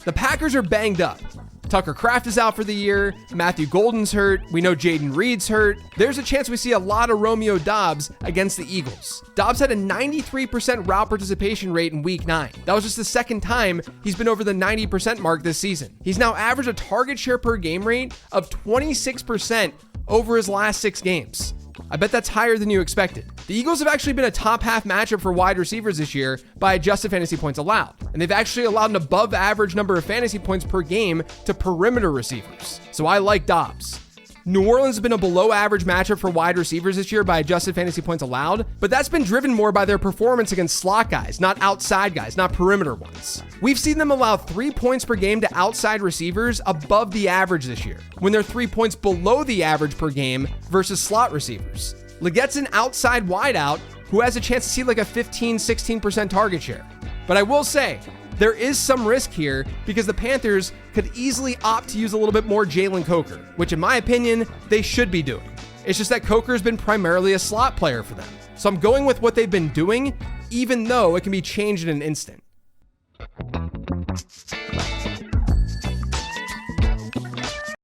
The Packers are banged up. Tucker Kraft is out for the year. Matthew Golden's hurt. We know Jaden Reed's hurt. There's a chance we see a lot of Romeo Doubs against the Eagles. Doubs had a 93% route participation rate in week 9. That was just the second time he's been over the 90% mark this season. He's now averaged a target share per game rate of 26% over his last 6 games. I bet that's higher than you expected. The Eagles have actually been a top half matchup for wide receivers this year by adjusted fantasy points allowed. And they've actually allowed an above average number of fantasy points per game to perimeter receivers. So I like Doubs. New Orleans has been a below average matchup for wide receivers this year by adjusted fantasy points allowed, but that's been driven more by their performance against slot guys, not outside guys, not perimeter ones. We've seen them allow 3 points per game to outside receivers above the average this year, when they're 3 points below the average per game versus slot receivers. Legette's an outside wideout who has a chance to see like a 15-16% target share. But I will say, there is some risk here because the Panthers could easily opt to use a little bit more Jalen Coker, which in my opinion, they should be doing. It's just that Coker's been primarily a slot player for them. So I'm going with what they've been doing, even though it can be changed in an instant.